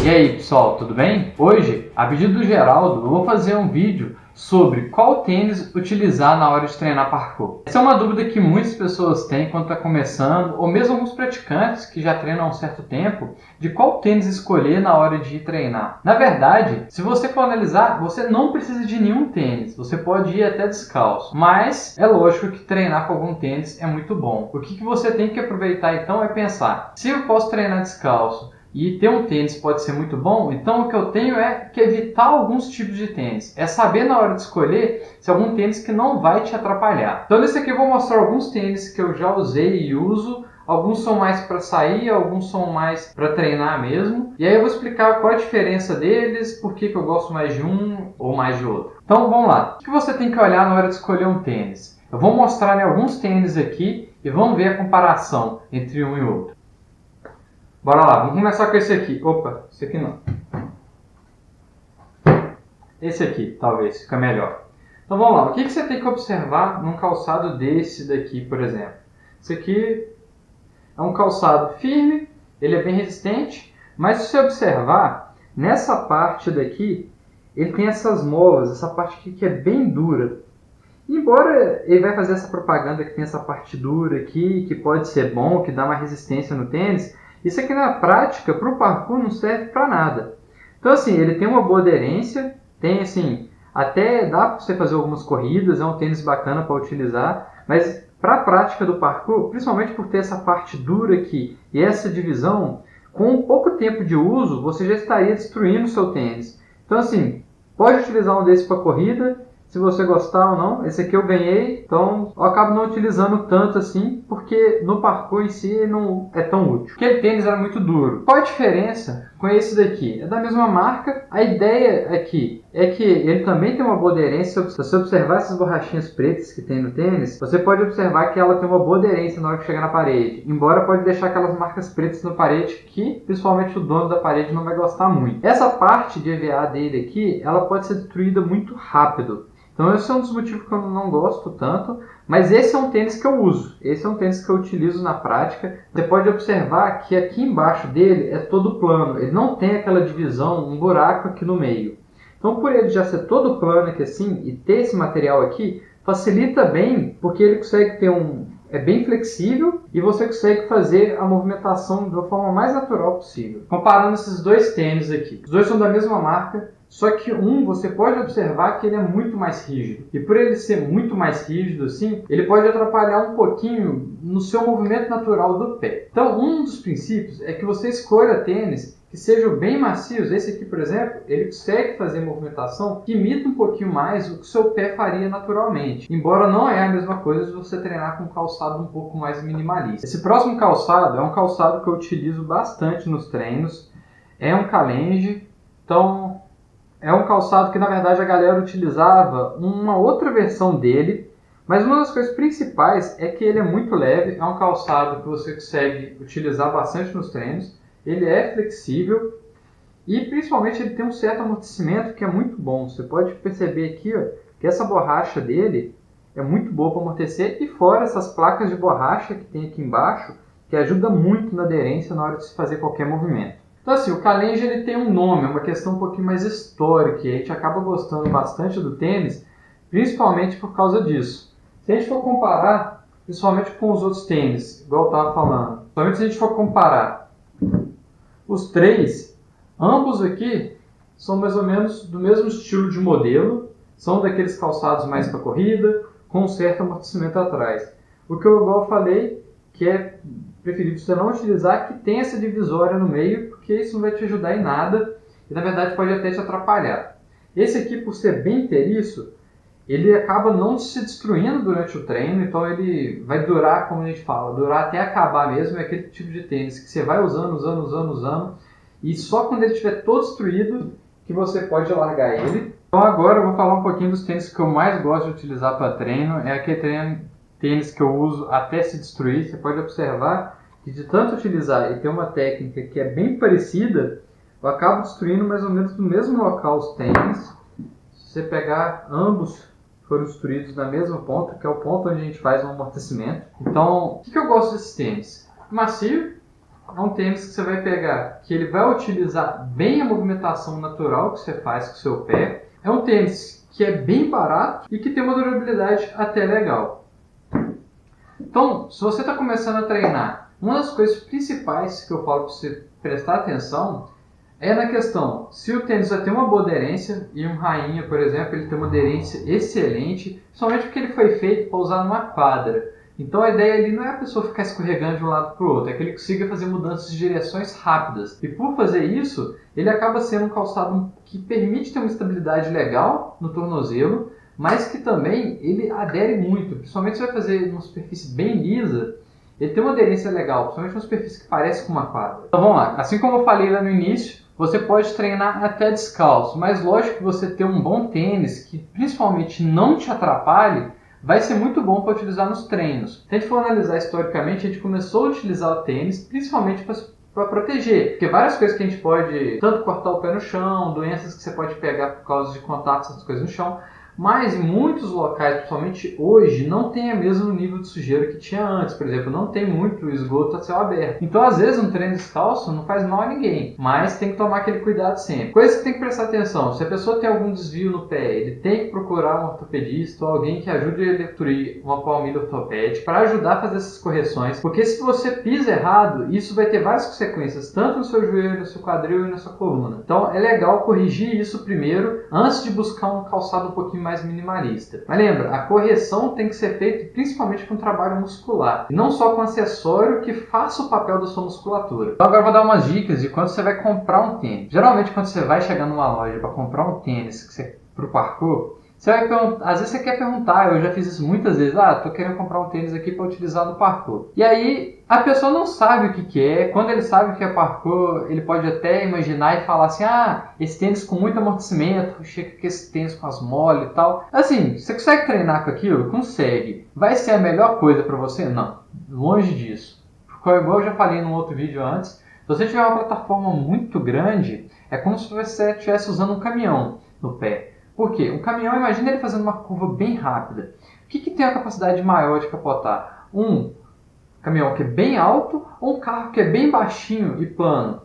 E aí pessoal, tudo bem? Hoje, a pedido do Geraldo, eu vou fazer um vídeo sobre qual tênis utilizar na hora de treinar parkour. Essa é uma dúvida que muitas pessoas têm quando está começando, ou mesmo alguns praticantes que já treinam há um certo tempo, de qual tênis escolher na hora de ir treinar. Na verdade, se você for analisar, você não precisa de nenhum tênis, você pode ir até descalço, mas é lógico que treinar com algum tênis é muito bom. O que você tem que aproveitar então é pensar, se eu posso treinar descalço, e ter um tênis pode ser muito bom, então o que eu tenho é que evitar alguns tipos de tênis. É saber na hora de escolher se é algum tênis que não vai te atrapalhar. Então nesse aqui eu vou mostrar alguns tênis que eu já usei e uso. Alguns são mais para sair, alguns são mais para treinar mesmo. E aí eu vou explicar qual é a diferença deles, por que eu gosto mais de um ou mais de outro. Então vamos lá. O que você tem que olhar na hora de escolher um tênis? Eu vou mostrar alguns tênis aqui e vamos ver a comparação entre um e outro. Bora lá, vamos começar com esse aqui. Opa, esse aqui não. Esse aqui, talvez, fica melhor. Então vamos lá, o que você tem que observar num calçado desse daqui, por exemplo? Esse aqui é um calçado firme, ele é bem resistente, mas se você observar, nessa parte daqui, ele tem essas molas, essa parte aqui que é bem dura. Embora ele vai fazer essa propaganda que tem essa parte dura aqui, que pode ser bom, que dá uma resistência no tênis, isso aqui na prática, para o parkour, não serve para nada. Então assim, ele tem uma boa aderência, tem assim, até dá para você fazer algumas corridas, é um tênis bacana para utilizar, mas para a prática do parkour, principalmente por ter essa parte dura aqui e essa divisão, com pouco tempo de uso, você já estaria destruindo o seu tênis. Então assim, pode utilizar um desses para corrida, se você gostar ou não. Esse aqui eu ganhei, então eu acabo não utilizando tanto assim, porque no parkour em si não é tão útil. Aquele tênis era muito duro. Qual a diferença com esse daqui? É da mesma marca. A ideia aqui é que ele também tem uma boa aderência. Se você observar essas borrachinhas pretas que tem no tênis, você pode observar que ela tem uma boa aderência na hora que chegar na parede. Embora pode deixar aquelas marcas pretas na parede que, principalmente o dono da parede, não vai gostar muito. Essa parte de EVA dele aqui, ela pode ser destruída muito rápido. Então esse é um dos motivos que eu não gosto tanto, mas esse é um tênis que eu uso, esse é um tênis que eu utilizo na prática. Você pode observar que aqui embaixo dele é todo plano, ele não tem aquela divisão, um buraco aqui no meio. Então por ele já ser todo plano aqui assim e ter esse material aqui, facilita bem, porque ele consegue ter é bem flexível e você consegue fazer a movimentação de uma forma mais natural possível. Comparando esses dois tênis aqui, os dois são da mesma marca, só que você pode observar que ele é muito mais rígido. E por ele ser muito mais rígido assim, ele pode atrapalhar um pouquinho no seu movimento natural do pé. Então um dos princípios é que você escolha tênis que sejam bem macios. Esse aqui, por exemplo, ele consegue fazer movimentação que imita um pouquinho mais o que o seu pé faria naturalmente. Embora não é a mesma coisa de você treinar com um calçado um pouco mais minimalista. Esse próximo calçado é um calçado que eu utilizo bastante nos treinos. É um Challenge. Então é um calçado que na verdade a galera utilizava uma outra versão dele. Mas uma das coisas principais é que ele é muito leve. É um calçado que você consegue utilizar bastante nos treinos. Ele é flexível e principalmente ele tem um certo amortecimento que é muito bom. Você pode perceber aqui, ó, que essa borracha dele é muito boa para amortecer, e fora essas placas de borracha que tem aqui embaixo, que ajuda muito na aderência na hora de se fazer qualquer movimento. Então assim, o Challenge ele tem um nome, é uma questão um pouquinho mais histórica, e a gente acaba gostando bastante do tênis, principalmente por causa disso. Se a gente for comparar, principalmente com os outros tênis, igual eu estava falando, principalmente se a gente for comparar os três, ambos aqui são mais ou menos do mesmo estilo de modelo, são daqueles calçados mais para corrida, com um certo amortecimento atrás. O que eu igual falei, que é preferível você não utilizar, que tem essa divisória no meio, porque isso não vai te ajudar em nada e na verdade pode até te atrapalhar. Esse aqui, por ser bem inteiriço, ele acaba não se destruindo durante o treino, então ele vai durar, como a gente fala, durar até acabar mesmo. É aquele tipo de tênis que você vai usando, e só quando ele estiver todo destruído que você pode largar ele. Então agora eu vou falar um pouquinho dos tênis que eu mais gosto de utilizar para treino. É aquele tênis que eu uso até se destruir. Você pode observar que de tanto utilizar e ter uma técnica que é bem parecida, eu acabo destruindo mais ou menos no mesmo local os tênis. Se você pegar ambos foram destruídos na mesma ponta, que é o ponto onde a gente faz um amortecimento. Então, o que eu gosto desses tênis? Macio, É um tênis que você vai pegar, que ele vai utilizar bem a movimentação natural que você faz com o seu pé. É um tênis que é bem barato e que tem uma durabilidade até legal. Então, se você está começando a treinar, uma das coisas principais que eu falo para você prestar atenção é na questão, se o tênis vai ter uma boa aderência, e um Rainha, por exemplo, ele tem uma aderência excelente, principalmente porque ele foi feito para usar numa quadra. Então a ideia ali não é a pessoa ficar escorregando de um lado para o outro, é que ele consiga fazer mudanças de direções rápidas. E por fazer isso, ele acaba sendo um calçado que permite ter uma estabilidade legal no tornozelo, mas que também ele adere muito, principalmente se você vai fazer numa superfície bem lisa, ele tem uma aderência legal, principalmente numa superfície que parece com uma quadra. Então vamos lá, assim como eu falei lá no início, você pode treinar até descalço, mas lógico que você ter um bom tênis que principalmente não te atrapalhe, vai ser muito bom para utilizar nos treinos. Se a gente for analisar historicamente, a gente começou a utilizar o tênis principalmente para proteger, porque várias coisas que a gente pode, tanto cortar o pé no chão, doenças que você pode pegar por causa de contato, essas coisas no chão, mas em muitos locais, principalmente hoje, não tem o mesmo nível de sujeira que tinha antes. Por exemplo, não tem muito esgoto a céu aberto. Então, às vezes, um treino descalço não faz mal a ninguém, mas tem que tomar aquele cuidado sempre. Coisa que tem que prestar atenção, se a pessoa tem algum desvio no pé, ele tem que procurar um ortopedista ou alguém que ajude ele a construir uma palmilha ortopédica para ajudar a fazer essas correções, porque se você pisa errado, isso vai ter várias consequências, tanto no seu joelho, no seu quadril e na sua coluna. Então, é legal corrigir isso primeiro, antes de buscar um calçado um pouquinho mais minimalista. Mas lembra, a correção tem que ser feita principalmente com trabalho muscular, e não só com acessório que faça o papel da sua musculatura. Então agora eu vou dar umas dicas de quando você vai comprar um tênis. Geralmente quando você vai chegar numa loja para comprar um tênis para o parkour, você vai perguntar, às vezes você quer perguntar, eu já fiz isso muitas vezes, tô querendo comprar um tênis aqui para utilizar no parkour. E aí a pessoa não sabe o que é, quando ele sabe o que é parkour, ele pode até imaginar e falar assim, esse tênis com muito amortecimento, chega com esse tênis com as moles e tal. Assim, você consegue treinar com aquilo? Consegue. Vai ser a melhor coisa para você? Não, longe disso. Igual eu já falei num outro vídeo antes, se você tiver uma plataforma muito grande, é como se você estivesse usando um caminhão no pé. Por quê? Um caminhão, imagina ele fazendo uma curva bem rápida. O que tem a capacidade maior de capotar? Um caminhão que é bem alto ou um carro que é bem baixinho e plano?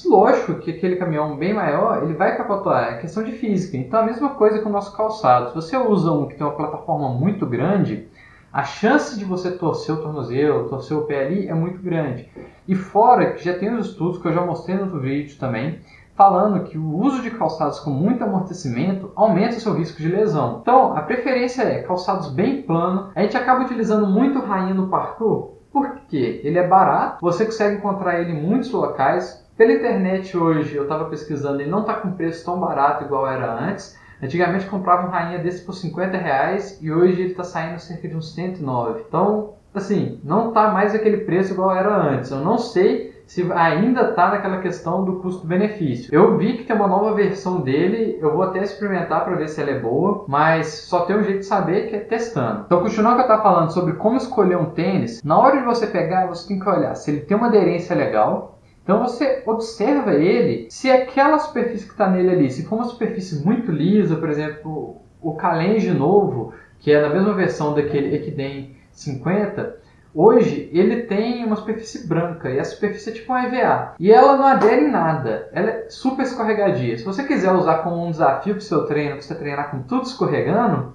Lógico que aquele caminhão bem maior, ele vai capotar, é questão de física. Então a mesma coisa com o nosso calçado. Se você usa um que tem uma plataforma muito grande, a chance de você torcer o tornozelo, torcer o pé ali é muito grande. E fora que já tem os estudos que eu já mostrei no outro vídeo também, falando que o uso de calçados com muito amortecimento aumenta o seu risco de lesão. Então, a preferência é calçados bem planos. A gente acaba utilizando muito o Rainha no parkour, porque ele é barato, você consegue encontrar ele em muitos locais. Pela internet hoje, eu estava pesquisando, ele não está com preço tão barato igual era antes. Antigamente comprava um Rainha desse por R$50 e hoje ele está saindo cerca de uns 109. Então, assim, não está mais aquele preço igual era antes. Eu não sei se ainda está naquela questão do custo-benefício. Eu vi que tem uma nova versão dele, eu vou até experimentar para ver se ela é boa, mas só tem um jeito de saber, que é testando. Então, continuando o que eu estava falando sobre como escolher um tênis, na hora de você pegar, você tem que olhar se ele tem uma aderência legal. Então você observa ele, se aquela superfície que está nele ali, se for uma superfície muito lisa, por exemplo, o Challenge novo, que é na mesma versão daquele Ekiden 50, hoje ele tem uma superfície branca e a superfície é tipo uma EVA. E ela não adere em nada, ela é super escorregadia. Se você quiser usar como um desafio para o seu treino, para você treinar com tudo escorregando,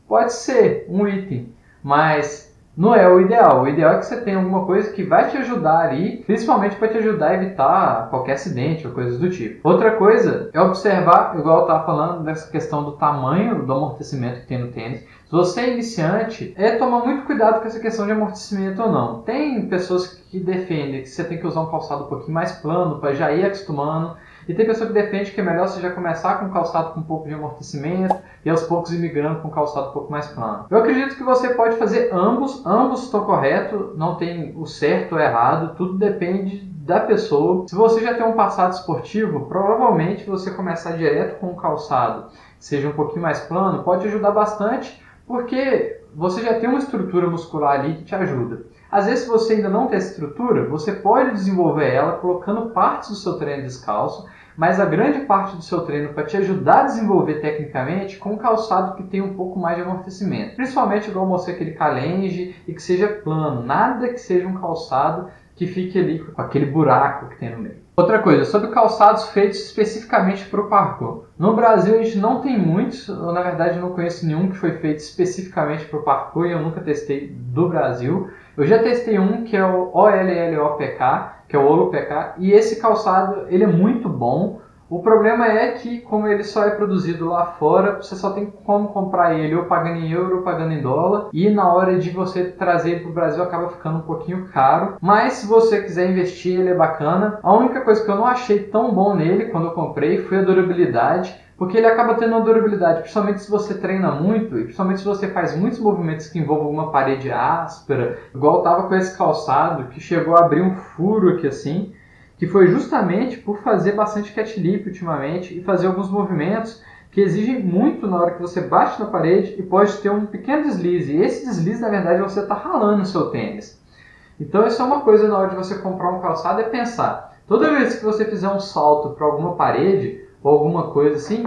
pode ser um item, mas não é o ideal. O ideal é que você tenha alguma coisa que vai te ajudar ali, principalmente para te ajudar a evitar qualquer acidente ou coisas do tipo. Outra coisa é observar, igual eu estava falando, dessa questão do tamanho do amortecimento que tem no tênis. Se você é iniciante, é tomar muito cuidado com essa questão de amortecimento ou não. Tem pessoas que defendem que você tem que usar um calçado um pouquinho mais plano para já ir acostumando. E tem pessoa que defende que é melhor você já começar com um calçado com um pouco de amortecimento e aos poucos ir migrando com um calçado um pouco mais plano. Eu acredito que você pode fazer ambos estão corretos, não tem o certo ou errado, tudo depende da pessoa. Se você já tem um passado esportivo, provavelmente você começar direto com um calçado que seja um pouquinho mais plano pode ajudar bastante, porque você já tem uma estrutura muscular ali que te ajuda. Às vezes, se você ainda não tem essa estrutura, você pode desenvolver ela colocando partes do seu treino descalço, mas a grande parte do seu treino para te ajudar a desenvolver tecnicamente com um calçado que tenha um pouco mais de amortecimento. Principalmente igual eu mostrei aquele Challenge e que seja plano, nada que seja um calçado que fique ali com aquele buraco que tem no meio. Outra coisa, sobre calçados feitos especificamente para o parkour. No Brasil a gente não tem muitos, ou na verdade eu não conheço nenhum que foi feito especificamente para o parkour e eu nunca testei do Brasil. Eu já testei um que é o OLLOPK, que é o OLOPK, e esse calçado ele é muito bom. O problema é que, como ele só é produzido lá fora, você só tem como comprar ele ou pagando em euro ou pagando em dólar. E na hora de você trazer ele para o Brasil acaba ficando um pouquinho caro. Mas se você quiser investir, ele é bacana. A única coisa que eu não achei tão bom nele quando eu comprei foi a durabilidade. Porque ele acaba tendo uma durabilidade, principalmente se você treina muito e principalmente se você faz muitos movimentos que envolvam uma parede áspera. Igual eu tava com esse calçado que chegou a abrir um furo aqui assim, que foi justamente por fazer bastante catlip ultimamente e fazer alguns movimentos que exigem muito na hora que você bate na parede e pode ter um pequeno deslize. E esse deslize, na verdade, você está ralando o seu tênis. Então, isso é uma coisa na hora de você comprar um calçado, é pensar. Toda vez que você fizer um salto para alguma parede ou alguma coisa assim,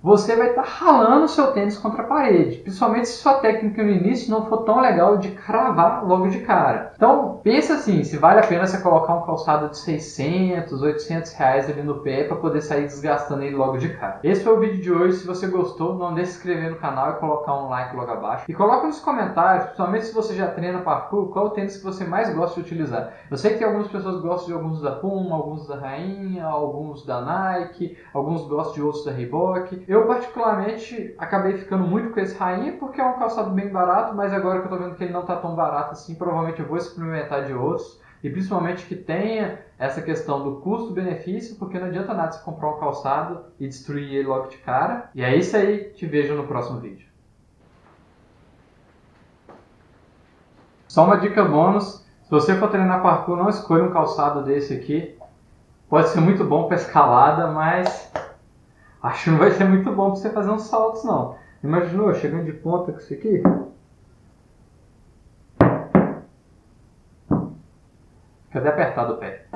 você vai estar ralando o seu tênis contra a parede. Principalmente se sua técnica no início não for tão legal de cravar logo de cara. Então, pensa assim, se vale a pena você colocar um calçado de 600, 800 reais ali no pé para poder sair desgastando ele logo de cara. Esse foi o vídeo de hoje. Se você gostou, não deixe de se inscrever no canal e colocar um like logo abaixo. E coloca nos comentários, principalmente se você já treina parkour, qual é o tênis que você mais gosta de utilizar. Eu sei que algumas pessoas gostam de alguns da Puma, alguns da Rainha, alguns da Nike, alguns gostam de outros da Reebok. Eu, particularmente, acabei ficando muito com esse Rainha porque é um calçado bem barato, mas agora que eu tô vendo que ele não tá tão barato assim, provavelmente eu vou experimentar de outros. E principalmente que tenha essa questão do custo-benefício, porque não adianta nada você comprar um calçado e destruir ele logo de cara. E é isso aí, te vejo no próximo vídeo. Só uma dica bônus, se você for treinar parkour, não escolha um calçado desse aqui. Pode ser muito bom para escalada, mas acho que não vai ser muito bom para você fazer uns saltos, não. Imaginou chegando de ponta com isso aqui? Fica até apertado o pé.